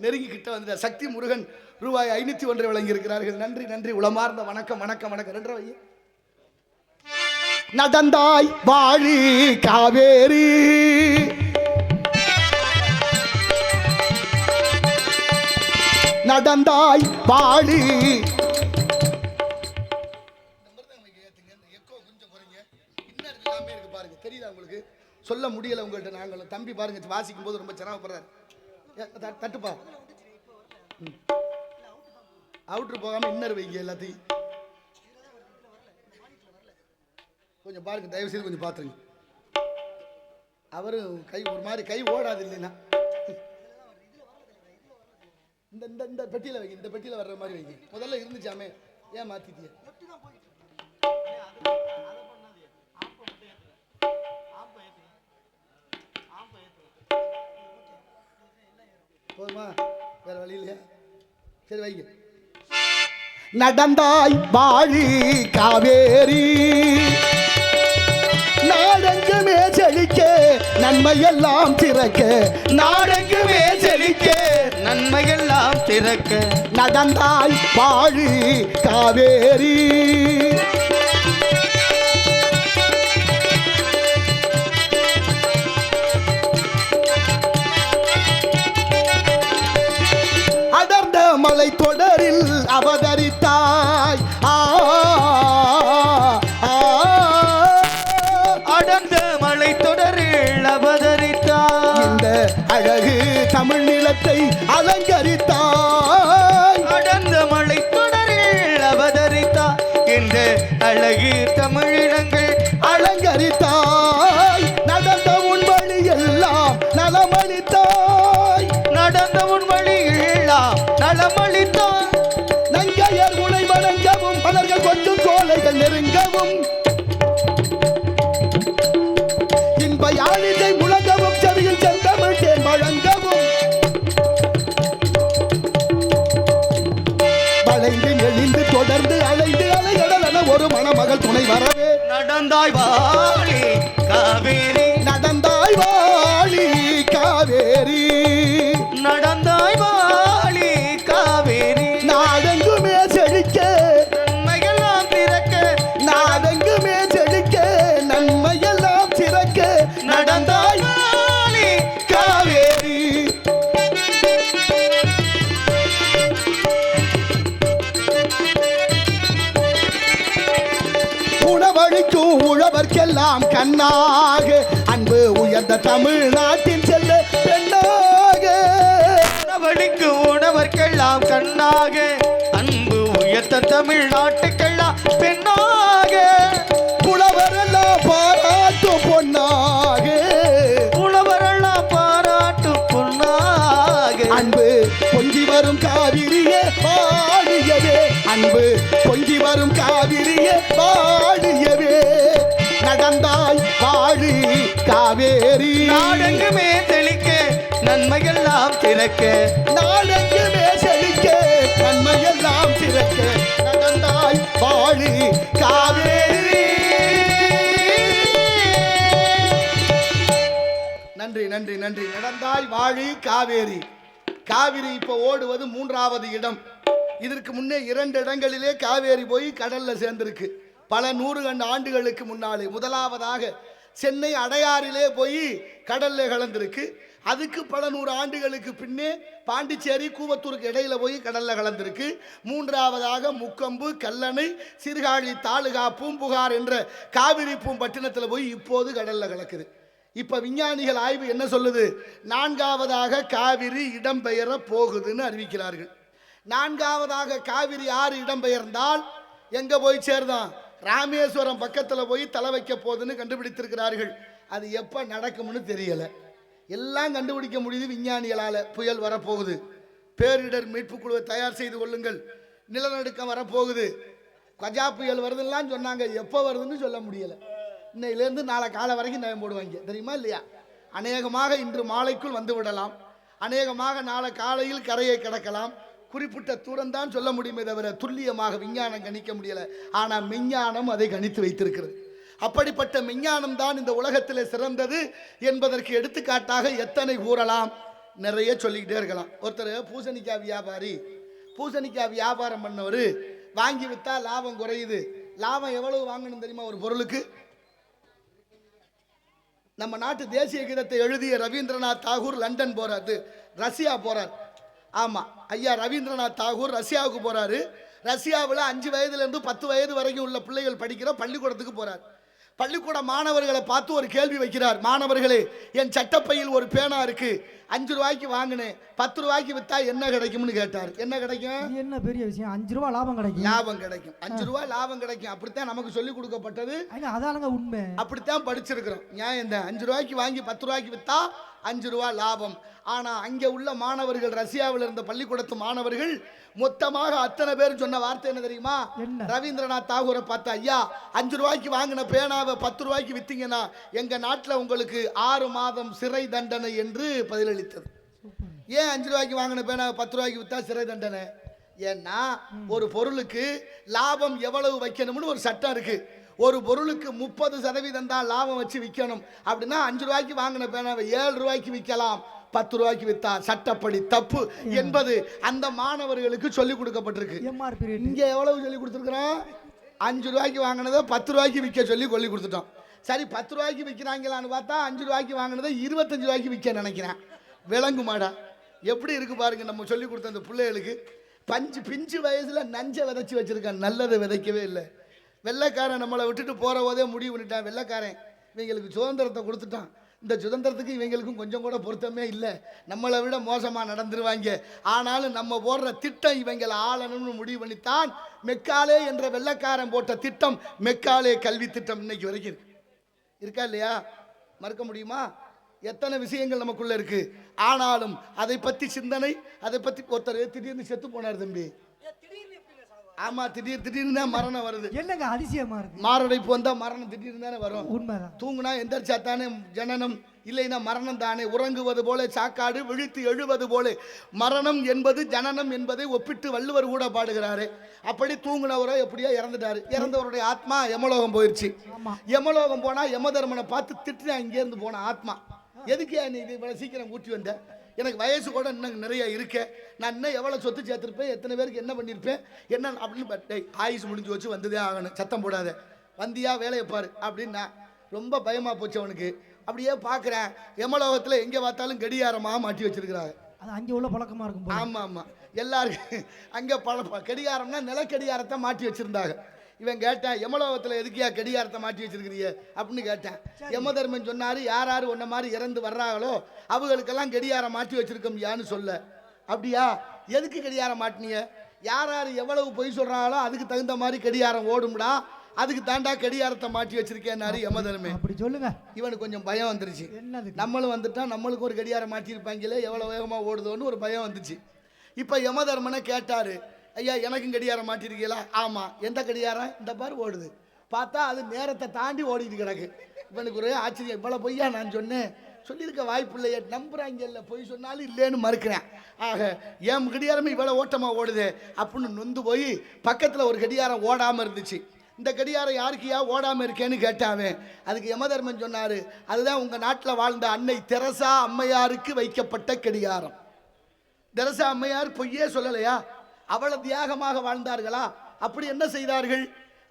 நெருங்கி கிட்ட வந்துட்ட. சக்தி முருகன் ரூபாய் 501 வழங்கி இருக்கிறார்கள். நன்றி நன்றி, உளமார்ந்த வணக்கம் வணக்கம் வணக்கம். 2 ரூபாய். நடந்தாய் வாழி காவேரி, நடந்தாய் வாழி. பாருங்க, தெரியுதா உங்களுக்கு? சொல்ல முடியல உங்கள்கிட்ட. நாங்கள் தம்பி பாருங்க வாசிக்கும் போது ரொம்ப சிரமப்படுறாரு. தட்டுப்பா, அவுட்ரு போகாம இன்னர் வைங்க எல்லாத்தையும். கொஞ்சம் பாருங்க, தயவு செய்து கொஞ்சம் பார்த்துருங்க. அவரும் கை ஒரு மாதிரி கை ஓடாது இல்லைன்னா. இந்த இந்த இந்த பெட்டியில் வைங்க, இந்த பெட்டியில் வர்ற மாதிரி வைங்க. முதல்ல இருந்துச்சாமே, ஏன் மாத்திட்டிய? போதுமா? வேற வழி இல்லையா? சரி வைங்க. நடந்தாய் வாழி காவேரி, நாடெங்குமே செழிக்க நன்மையெல்லாம் திறக்க, நாடெங்குமே செழிக்க நன்மையெல்லாம் திறக்க, நடந்தாய் வாழி காவேரி. மலை தொடரில் அவதரித்தாய், அடர்ந்த மலை தொடரில் அவதரித்தாய், இந்த அழகு தமிழ் நிலத்தை அலங்கரித்தாய். அடர்ந்த மலை தொடரில் அவதரித்தாய், இந்த அழகு தமிழினங்கள் வளமளித்தான். நங்கையர் உனை வணங்கவும் மலர்கள் கொஞ்சம் சோலைகள் நெருங்கவும் இன்ப யாழிசை முழங்கவும் செவியில் செந்தமிழ் தேன் வழங்கவும் வளைந்து நெளிந்து தொடர்ந்து அலைந்து அலைகடலென ஒரு மணமகள் துணை வரவே நடந்தாய் வாழி காவேரி, நடந்தாய் வாழி காவேரி, நடந்தாய் வாழி காவேரி. நாடெங்குமே செழிக்க நன்மையெல்லாம் திறக்க, நாடெங்குமே செழிக்க நன்மையெல்லாம் சிறக்க நடந்தாய் வாழி காவேரி. உணவளிக்கும் உழவர்க்கெல்லாம் கண்ணாக அன்பு உயர்ந்த தமிழ்நாட்டின் செல்ல பெண்ணாக உணவளிக்கு உணவர்க்கெல்லாம் கண்ணாக அன்பு உயர்த்த தமிழ்நாட்டுக்கெல்லாம் பெண்ணாக புலவரெல்லாம் பாராட்டும் பொன்னாக உழவரெல்லாம் பாராட்டு பொன்னாக அன்பு பொங்கி வரும் காவிரியே பாடியவே அன்பு பொங்கி வரும் காவிரியே பாடியவே நடந்தாய் வாழி காவேரி. நாடெங்குமே தெளிக்க நன்மையெல்லாம் திறக்க, நாடெங்குமே செழிக்க நன்மையெல்லாம் சிறக்க நடந்தாய் வாழி காவேரி. நன்றி நன்றி நன்றி. நடந்தாய் வாழி காவேரி. காவிரி இப்போ ஓடுவது 3வது இடம். இதற்கு முன்னே 2 இடங்களிலே காவேரி போய் கடல்ல சேர்ந்திருக்கு பல 100 ஆண்டுகளுக்கு முன்னாலே. முதலாவதாக சென்னை அடையாறிலே போய் கடல்ல கலந்திருக்கு. அதுக்கு பல 100 ஆண்டுகளுக்கு பின்னே பாண்டிச்சேரி கூவத்தூருக்கு இடையில போய் கடல்ல கலந்திருக்கு. 3வதாக முக்கொம்பு கல்லணை சீர்காழி தாலுகா பூம்புகார் என்ற காவிரி பூம்பட்டினத்தில் போய் இப்போது கடல்ல கலக்குது. இப்ப விஞ்ஞானிகள் ஆய்வு என்ன சொல்லுது? 4வதாக காவிரி இடம்பெயர போகுதுன்னு அறிவிக்கிறார்கள். 4வதாக காவிரி ஆறு இடம்பெயர்ந்தால் எங்க போய் சேர்தான்? ராமேஸ்வரம் பக்கத்தில் போய் தலை வைக்க போகுதுன்னு கண்டுபிடித்திருக்கிறார்கள். அது எப்ப நடக்கும்னு தெரியல. எல்லாம் கண்டுபிடிக்க முடியுது விஞ்ஞானிகளால. புயல் வரப்போகுது, பேரிடர் மீட்பு குழுவை தயார் செய்து கொள்ளுங்கள், நிலநடுக்கம் வரப்போகுது, கஜா புயல் வருதுலாம் சொன்னாங்க. எப்போ வருதுன்னு சொல்ல முடியல. இன்னையிலேருந்து நாளை காலை வரைக்கும் நயம் போடுவாங்க, தெரியுமா இல்லையா? அநேகமாக இன்று மாலைக்குள் வந்து விடலாம், அநேகமாக நாளை காலையில் கரையை கடக்கலாம். குறிப்பிட்ட தூரம் தான் சொல்ல முடியுமே தவிர துல்லியமாக விஞ்ஞானம் கணிக்க முடியல. ஆனால் மெஞ்ஞானம் அதை கணித்து வைத்திருக்கிறது. அப்படிப்பட்ட மெஞ்ஞானம் தான் இந்த உலகத்தில் சிறந்தது என்பதற்கு எடுத்துக்காட்டாக எத்தனை கூறலாம், நிறைய சொல்லிக்கிட்டே இருக்கலாம். ஒருத்தர் பூசணிக்காய் வியாபாரி, பூசணிக்காய் வியாபாரம் பண்ணவர், வாங்கி விற்றா லாபம் குறையுது. லாபம் எவ்வளவு வாங்கணும் தெரியுமா ஒரு பொருளுக்கு? நம்ம நாட்டு தேசிய கீதத்தை எழுதிய ரவீந்திரநாத் தாகூர் லண்டன் போறாரு, ரஷ்யா போறார். ஆமா, ஐயா ரவீந்திரநாத் தாகூர் ரஷ்யாவுக்கு போறாரு. ரஷ்யாவில் 5 வயதுலேருந்து 10 வயது வரைக்கும் உள்ள பிள்ளைகள் படிக்கிற பள்ளிக்கூடத்துக்கு போறார். பள்ளிக்கூட மாணவர்களை பார்த்து ஒரு கேள்வி வைக்கிறார். மாணவர்களே, என் சட்டப்பையில் ஒரு பேனா இருக்கு, 5 ரூபாய்க்கு வாங்கினேன், 10 ரூபாய்க்கு வித்தா என்ன கிடைக்கும்னு கேட்டார். என்ன கிடைக்கும்? என்ன பெரிய விஷயம், 5 ரூபாய் லாபம் கிடைக்கும். லாபம் கிடைக்கும், 5 ரூபாய் லாபம் கிடைக்கும். அப்படித்தான் நமக்கு சொல்லி கொடுக்கப்பட்டது. அதானங்க உண்மை. அப்படித்தான் படிச்சிருக்கிறோம். நியாயம் தான். 5 ரூபாய்க்கு வாங்கி 10 ரூபாய்க்கு வித்தா 5 ரூபாய் லாபம். ஆனா அங்கே உள்ள மாணவர்கள், ரஷ்யாவில் இருந்த பள்ளிக்கூடத்து மாணவர்கள் மொத்தமாக அத்தனை பேர் சொன்ன வார்த்தை என்ன தெரியுமா? ரவீந்திரநாத் தாகூரை பார்த்து, ஐயா 5 ரூபாய்க்கு வாங்கின பேனாவை 10 ரூபாய்க்கு வித்தீங்கன்னா எங்க நாட்டில் உங்களுக்கு 6 மாதம் சிறை தண்டனை என்று பதிலளித்தது. ஏன் 5 ரூபாய்க்கு வாங்கின பேனாவை 10 ரூபாய்க்கு வித்தா சிறை தண்டனை? ஏன்னா ஒரு பொருளுக்கு லாபம் எவ்வளவு வைக்கணும்னு ஒரு சட்டம் இருக்கு. ஒரு பொருளுக்கு 30% தான் லாபம் வச்சு விற்கணும். அப்படின்னா 5 ரூபாய்க்கு வாங்கின பேனாவை 7 ரூபாய்க்கு விற்கலாம், 10 ரூபாய்க்கு வித்தா சட்டப்படி தப்பு என்பது அந்த மாணவர்களுக்கு சொல்லிக் கொடுக்கப்பட்டிருக்கு. இங்க எவ்வளவு சொல்லி கொடுத்துருக்கிறோம்? 5 ரூபாய்க்கு வாங்கினதை 10 ரூபாய்க்கு விற்க சொல்லி கொடுத்துட்டோம். சரி, 10 ரூபாய்க்கு விற்கிறாங்களான்னு பார்த்தா 5 ரூபாய்க்கு வாங்கினதை 25 ரூபாய்க்கு விற்க நினைக்கிறேன். விளங்கு மாடா எப்படி இருக்கு பாருங்க. நம்ம சொல்லி கொடுத்த அந்த பிள்ளைகளுக்கு பிஞ்சு வயசுல நஞ்சை விதைச்சி வச்சிருக்கான், நல்லதை விதைக்கவே இல்லை. வெள்ளைக்காரன் நம்மளை விட்டுட்டு போற போதே முடிவு பண்ணிட்டான். வெள்ளைக்காரன் இவங்களுக்கு சுதந்திரத்தை கொடுத்துட்டான். இந்த சுதந்திரத்துக்கு இவங்களுக்கும் கொஞ்சம் கூட பொருத்தமே இல்லை, நம்மளை விட மோசமாக நடந்துருவாங்க. ஆனாலும் நம்ம போடுற திட்டம் இவங்களை ஆளணும்னு முடிவு பண்ணித்தான் மெக்காலே என்ற வெள்ளைக்காரன் போட்ட திட்டம் மெக்காலே கல்வி திட்டம் இன்னைக்கு வரைக்கும் இருக்கா இல்லையா? மறுக்க முடியுமா? எத்தனை விஷயங்கள் நமக்குள்ள இருக்கு. ஆனாலும் அதை பத்தி சிந்தனை, அதை பத்தி ஒருத்தர் திடீர்னு செத்து போனார் தம்பி. ஆமா, திடீர்னு தான் மரணம் வருது. என்னங்க அதிசயமா இருக்கு. மாரடைப்பு வந்தா மரணம் திடீர்னு தானே வரும். உண்மைதான். தூங்குனா எந்திரிச்சா தானே ஜனனம், இல்லைன்னா மரணம் தானே. உறங்குவது போல சாக்காடு, விழித்து எழுவது போல மரணம் என்பது ஜனனம் என்பதை ஒப்பிட்டு வள்ளுவர் கூட பாடுகிறாரு. அப்படி தூங்குனவரோ எப்படியோ இறந்துட்டாரு. இறந்தவருடைய ஆத்மா யமலோகம் போயிடுச்சு. யமலோகம் போனா யமதர்மனை பார்த்து திட்டுனா இங்கேருந்து போன ஆத்மா, எதுக்கே நீ இவ்வளவு சீக்கிரம் கூட்டி வந்த? எனக்கு வயசு கூட இன்னும் நிறைய இருக்கேன், நான் இன்னும் எவ்வளோ சொத்து சேர்த்துருப்பேன், எத்தனை பேருக்கு என்ன பண்ணியிருப்பேன் என்ன அப்படின்னு. ஆயுசு முடிஞ்சு வச்சு வந்ததே ஆகணும், சத்தம் போடாத, வந்தியா வேலையை பாரு அப்படின்னா. ரொம்ப பயமாக போச்சு அவனுக்கு. அப்படியே பார்க்குறேன், யமலோகத்தில் எங்கே பார்த்தாலும் கடிகாரமாக மாட்டி வச்சிருக்கிறாங்க. அது அங்கே உள்ள பழக்கமாக இருக்கும். ஆமாம் ஆமாம், எல்லாருக்கும் அங்கே கடிகாரம்னா நிலக்கடிகாரத்தை மாட்டி வச்சுருந்தாங்க. இவன் கேட்டான், யமலோகத்தில் எதுக்கியா கடிகாரத்தை மாட்டி வச்சிருக்கிறீங்க அப்படின்னு கேட்டான். யமதர்மன் சொன்னார், யார் யார் ஒன்ன மாதிரி இறந்து வர்றாங்களோ அவங்களுக்கெல்லாம் கடிகாரம் மாட்டி வச்சிருக்கோம்யான்னு சொல்ல. அப்படியா, எதுக்கு கடிகாரம் மாட்டினீங்க? யார் யார் எவ்வளவு பொய் சொல்கிறாங்களோ அதுக்கு தகுந்த மாதிரி கடிகாரம் ஓடும்டா, அதுக்கு தாண்டா கடிகாரத்தை மாட்டி வச்சிருக்கேன்னாரு யமதர்மன். அப்படி சொல்லுங்க. இவனுக்கு கொஞ்சம் பயம் வந்துருச்சு. நம்மளும் வந்துட்டா நம்மளுக்கு ஒரு கடிகாரம் மாட்டியிருப்பாங்களே, எவ்வளோ வேகமாக ஓடுதோன்னு ஒரு பயம் வந்துச்சு. இப்போ யமதர்மனை கேட்டார், ஐயா எனக்கும் கடிகாரம் மாட்டிருக்கீங்களா? ஆமாம். எந்த கடிகாரம்? இந்த பாரு ஓடுது. பார்த்தா அது நேரத்தை தாண்டி ஓடிட்டு கிடக்கு. இவனுக்கு ஒரு ஆச்சரியம், இவ்வளோ பொய்யா நான் சொன்னேன், சொல்லியிருக்க வாய்ப்பு இல்லையே, நம்புறாங்க இல்லை, பொய் சொன்னாலும் இல்லைன்னு மறுக்கிறேன். ஆக என் கடிகாரமே இவ்வளோ ஓட்டமாக ஓடுது அப்படின்னு நொந்து போய் பக்கத்தில் ஒரு கடிகாரம் ஓடாமல் இருந்துச்சு. இந்த கடிகாரம் யாருக்கியா ஓடாமல் இருக்கேன்னு கேட்டாவே. அதுக்கு யமதர்மன் சொன்னார், அதுதான் உங்கள் நாட்டில் வாழ்ந்த அன்னை தெரசா அம்மையாருக்கு வைக்கப்பட்ட கடிகாரம். தெரசா அம்மையார் பொய்யே சொல்லலையா? அவ்வளவு தியாகமாக வாழ்ந்தார்களா? அப்படி என்ன செய்தார்கள்?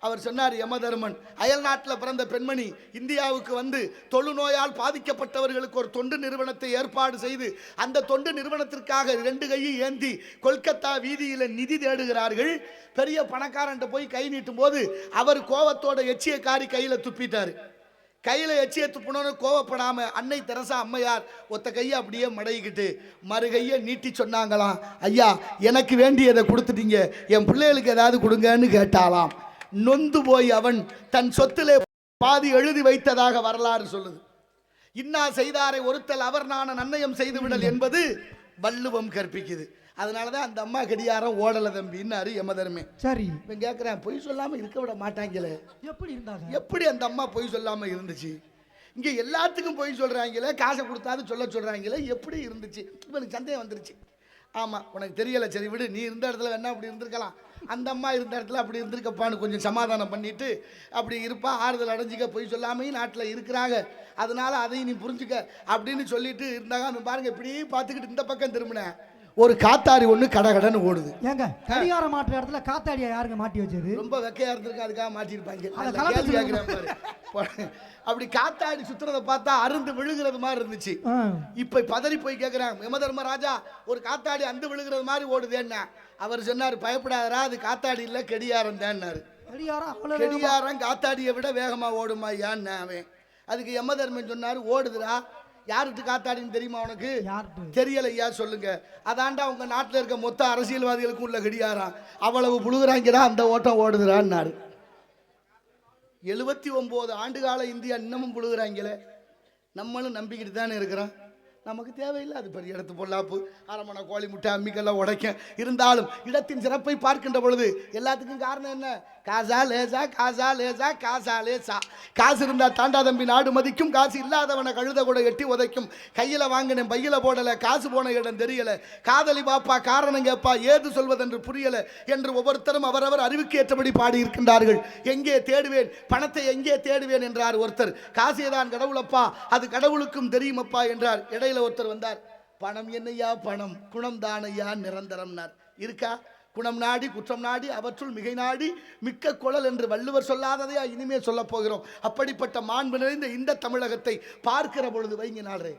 அவர் சொன்னார் யமதர்மன், அயல் நாட்டில் பிறந்த பெண்மணி இந்தியாவுக்கு வந்து தொழுநோயால் பாதிக்கப்பட்டவர்களுக்கு ஒரு தொண்டு நிறுவனத்தை ஏற்பாடு செய்து அந்த தொண்டு நிறுவனத்திற்காக 2 கையை ஏந்தி கொல்கத்தா வீதியில் நிதி தேடுகிறார்கள். பெரிய பணக்காரன்ட்ட போய் கை நீட்டும் போது அவர் கோவத்தோட எச்சிய காரி கையில் துப்பிட்டார். கையில் எச்சிய துப்புனோன்னு கோவப்படாம அன்னை தெரசா அம்மையார் ஒத்த கையை அப்படியே மடங்கிக்கிட்டு மறு கையை நீட்டி சொன்னாங்களாம், ஐயா எனக்கு வேண்டியதை கொடுத்துட்டீங்க, என் பிள்ளைகளுக்கு ஏதாவது கொடுங்கன்னு கேட்டாலாம். நொந்து போய் அவன் தன் சொத்திலே பாதி எழுதி வைத்ததாக வரலாறு சொல்லுது. இன்னா செய்தாரை ஒருத்தல் அவர் நான நன்னயம் செய்துவிடல் என்பது வள்ளுவம் கற்பிக்குது. அதனாலதான் அந்த அம்மா கடிகாரம் ஓடலை தம்பின்னாரு யமதர்மே. சரி, இவன் கேட்குறேன், பொய் சொல்லாமல் இருக்க விட மாட்டாங்களே, எப்படி இருந்தாங்க? எப்படி அந்த அம்மா பொய் சொல்லாமல் இருந்துச்சு? இங்கே எல்லாத்துக்கும் பொய் சொல்கிறாங்களே, காசை கொடுத்தாது சொல்ல சொல்கிறாங்களே, எப்படி இருந்துச்சு? இவனுக்கு சந்தேகம் வந்துருச்சு. ஆமாம், உனக்கு தெரியலை, சரி விடு, நீ இருந்த இடத்துல வேணா அப்படி இருந்திருக்கலாம், அந்த அம்மா இருந்த இடத்துல அப்படி இருந்திருக்கப்பான்னு கொஞ்சம் சமாதானம் பண்ணிட்டு அப்படி இருப்பா, ஆறுதல் அடைஞ்சிக்க, பொய் சொல்லாமையும் நாட்டில் இருக்கிறாங்க, அதனால அதையும் நீ புரிஞ்சுக்க அப்படின்னு சொல்லிட்டு இருந்தாங்க. பாருங்க, இப்படி பார்த்துக்கிட்டு இந்த பக்கம் திரும்பினேன், ஒரு காத்தாடி ஒன்று கடகடன்னு ஓடுது. ஏங்க கடிகாரம் மாற்ற இடத்துல காத்தாடியா யாருங்க மாட்டி வச்சது? ரொம்ப வெக்கையா இருந்திருக்கு, அதுக்காக மாட்டிருப்பாங்க. அப்படி காத்தாடி சுத்துறதை பார்த்தா அருந்து விழுகிறது மாதிரி இருந்துச்சு. இப்ப பதறி போய் கேட்கிறாங்க, யமதர்ம ராஜா ஒரு காத்தாடி அந்து விழுகிறது மாதிரி ஓடுதேன்னா. அவர் சொன்னார், பயப்படாதரா, அது காத்தாடி இல்ல கடிகாரம் தான்னாரு. கடிகாரம் காத்தாடியை விட வேகமா ஓடுமா யான்னு அவன். அதுக்கு யமதர்மன் சொன்னாரு, ஓடுதுரா, யாருக்கு காத்தாடின்னு தெரியுமா உனக்கு? தெரியலையா? சொல்லுங்க. அதாண்டா உங்க நாட்டில் இருக்க மொத்த அரசியல்வாதிகளுக்கும் உள்ள கடிகாரம், அவ்வளவு புழுகுறாங்கடா, அந்த ஓட்டம் ஓடுதுறான்னாரு. 79 ஆண்டு கால இந்தியா இன்னமும் புழுகுறாங்களே, நம்மளும் நம்பிக்கிட்டு தானே இருக்கிறோம். நமக்கு தேவையில்லை அது பெரிய இடத்து பொல்லாப்பு, அரமணை கோழி முட்டை அம்மிக்கெல்லாம் உடைக்க. இருந்தாலும் இடத்தின் சிறப்பை பார்க்கின்ற பொழுது எல்லாத்துக்கும் காரணம் என்ன? காசா லேசா, காசா லேசா, காசா லேசா. காசு இருந்தா தாண்டா தம்பி நாடு மதிக்கும், காசு இல்லாதவனை கழுத கூட எட்டி உதைக்கும். கையில் வாங்கினேன் பையில போடலை, காசு போன இடம் தெரியலை, காதலி பாப்பா காரணம் கேப்பா, ஏது சொல்வதென்று புரியலை என்று ஒவ்வொருத்தரும் அவரவர் அறிவுக்கு ஏற்றபடி பாடி இருக்கின்றார்கள். எங்கே தேடுவேன் பணத்தை, எங்கே தேடுவேன் என்றார் ஒருத்தர். காசேதான் கடவுளப்பா, அது கடவுளுக்கும் தெரியுமப்பா என்றார். இடையில ஒருத்தர் வந்தார், பணம் என்னையா பணம், குணம் தானையா நிரந்தரம்னார். இருக்கா? குணம் நாடி குற்றம் நாடி அவற்றுள் மிகை நாடி மிக்க குழல் என்று வள்ளுவர் சொல்லாததையா இனிமே சொல்ல போகிறோம். அப்படிப்பட்ட மாண்பு நிறைந்த இந்த தமிழகத்தை பார்க்கிற பொழுது வைங்க நாளே